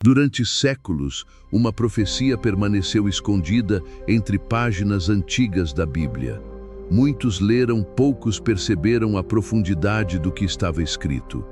Durante séculos, uma profecia permaneceu escondida entre páginas antigas da Bíblia. Muitos leram, poucos perceberam a profundidade do que estava escrito.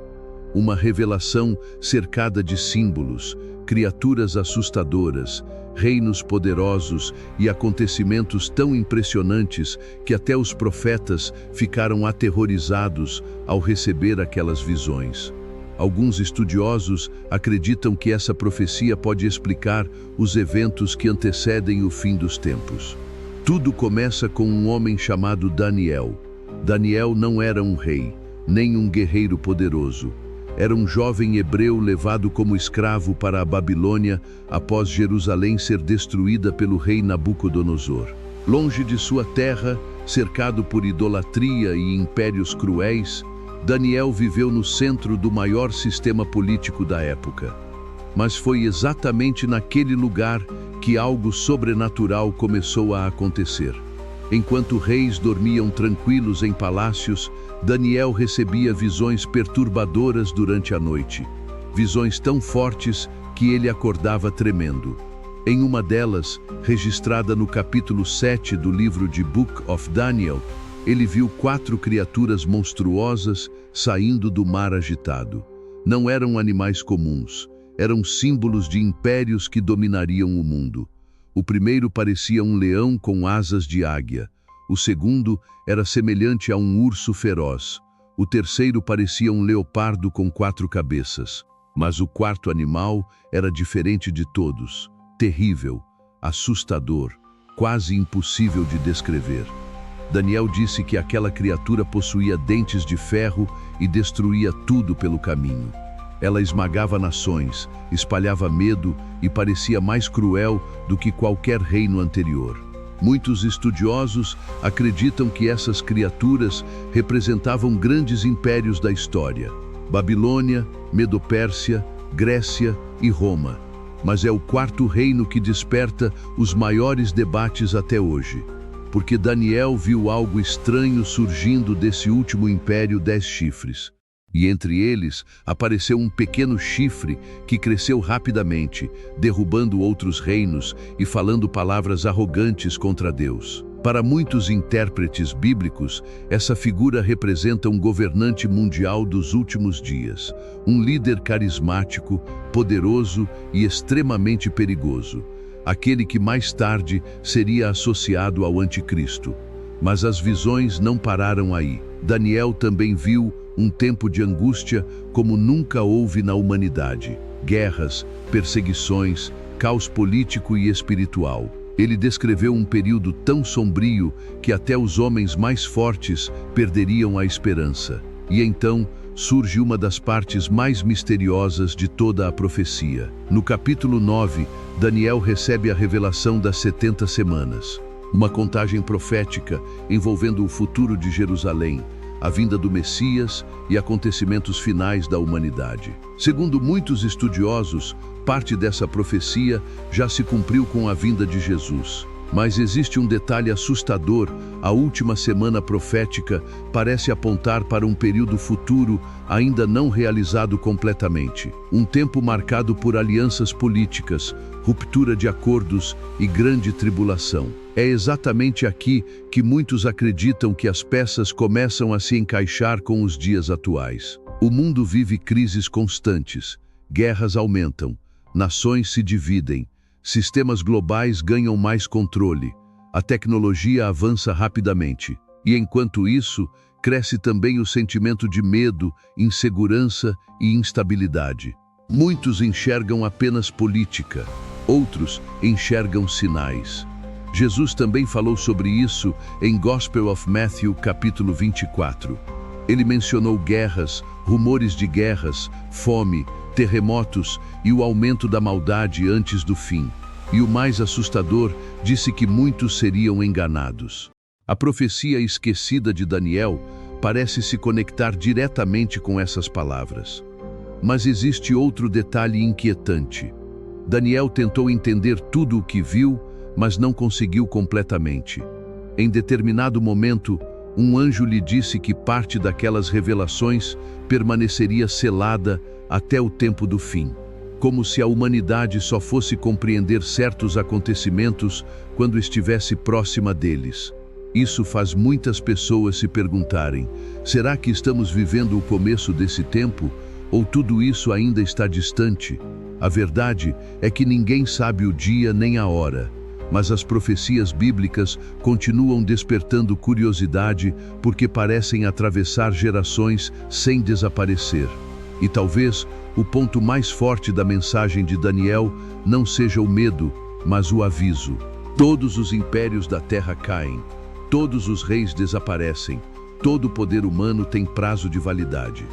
Uma revelação cercada de símbolos, criaturas assustadoras, reinos poderosos e acontecimentos tão impressionantes que até os profetas ficaram aterrorizados ao receber aquelas visões. Alguns estudiosos acreditam que essa profecia pode explicar os eventos que antecedem o fim dos tempos. Tudo começa com um homem chamado Daniel. Daniel não era um rei, nem um guerreiro poderoso. Era um jovem hebreu levado como escravo para a Babilônia após Jerusalém ser destruída pelo rei Nabucodonosor. Longe de sua terra, cercado por idolatria e impérios cruéis, Daniel viveu no centro do maior sistema político da época. Mas foi exatamente naquele lugar que algo sobrenatural começou a acontecer. Enquanto reis dormiam tranquilos em palácios, Daniel recebia visões perturbadoras durante a noite. Visões tão fortes que ele acordava tremendo. Em uma delas, registrada no capítulo 7 do livro de Book of Daniel, ele viu 4 criaturas monstruosas saindo do mar agitado. Não eram animais comuns, eram símbolos de impérios que dominariam o mundo. O primeiro parecia um leão com asas de águia. O segundo era semelhante a um urso feroz. O terceiro parecia um leopardo com 4 cabeças. Mas o quarto animal era diferente de todos. Terrível, assustador, quase impossível de descrever. Daniel disse que aquela criatura possuía dentes de ferro e destruía tudo pelo caminho. Ela esmagava nações, espalhava medo e parecia mais cruel do que qualquer reino anterior. Muitos estudiosos acreditam que essas criaturas representavam grandes impérios da história: Babilônia, Medo-Pérsia, Grécia e Roma. Mas é o 4º reino que desperta os maiores debates até hoje. Porque Daniel viu algo estranho surgindo desse último império 10 chifres. E entre eles apareceu um pequeno chifre que cresceu rapidamente, derrubando outros reinos e falando palavras arrogantes contra Deus. Para muitos intérpretes bíblicos, essa figura representa um governante mundial dos últimos dias, um líder carismático, poderoso e extremamente perigoso. Aquele que mais tarde seria associado ao anticristo. Mas as visões não pararam aí. Daniel também viu um tempo de angústia como nunca houve na humanidade. Guerras, perseguições, caos político e espiritual. Ele descreveu um período tão sombrio que até os homens mais fortes perderiam a esperança. E então surge uma das partes mais misteriosas de toda a profecia. No capítulo 9, Daniel recebe a revelação das 70 semanas, uma contagem profética envolvendo o futuro de Jerusalém, a vinda do Messias e acontecimentos finais da humanidade. Segundo muitos estudiosos, parte dessa profecia já se cumpriu com a vinda de Jesus. Mas existe um detalhe assustador: a última semana profética parece apontar para um período futuro ainda não realizado completamente. Um tempo marcado por alianças políticas, ruptura de acordos e grande tribulação. É exatamente aqui que muitos acreditam que as peças começam a se encaixar com os dias atuais. O mundo vive crises constantes, guerras aumentam, nações se dividem, sistemas globais ganham mais controle, a tecnologia avança rapidamente. E enquanto isso, cresce também o sentimento de medo, insegurança e instabilidade. Muitos enxergam apenas política, outros enxergam sinais. Jesus também falou sobre isso em Gospel of Matthew, capítulo 24. Ele mencionou guerras, rumores de guerras, fome, terremotos e o aumento da maldade antes do fim. E o mais assustador, disse que muitos seriam enganados. A profecia esquecida de Daniel parece se conectar diretamente com essas palavras. Mas existe outro detalhe inquietante. Daniel tentou entender tudo o que viu, mas não conseguiu completamente. Em determinado momento, um anjo lhe disse que parte daquelas revelações permaneceria selada até o tempo do fim. como se a humanidade só fosse compreender certos acontecimentos quando estivesse próxima deles. Isso faz muitas pessoas se perguntarem: será que estamos vivendo o começo desse tempo? Ou tudo isso ainda está distante? A verdade é que ninguém sabe o dia nem a hora, mas as profecias bíblicas continuam despertando curiosidade porque parecem atravessar gerações sem desaparecer. E talvez o ponto mais forte da mensagem de Daniel não seja o medo, mas o aviso. Todos os impérios da terra caem, todos os reis desaparecem, todo o poder humano tem prazo de validade.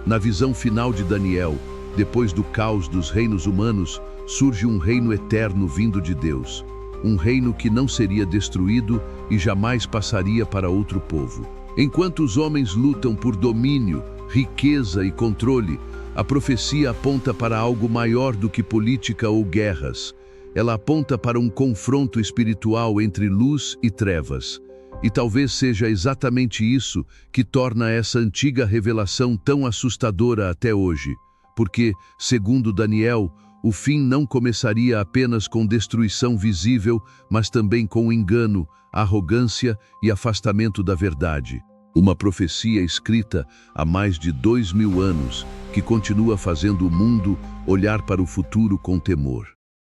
Na visão final de Daniel, depois do caos dos reinos humanos, surge um reino eterno vindo de Deus. Um reino que não seria destruído e jamais passaria para outro povo. Enquanto os homens lutam por domínio, riqueza e controle, a profecia aponta para algo maior do que política ou guerras. Ela aponta para um confronto espiritual entre luz e trevas. E talvez seja exatamente isso que torna essa antiga revelação tão assustadora até hoje. Porque, segundo Daniel, o fim não começaria apenas com destruição visível, mas também com engano, arrogância e afastamento da verdade. Uma profecia escrita há mais de 2000 anos, que continua fazendo o mundo olhar para o futuro com temor.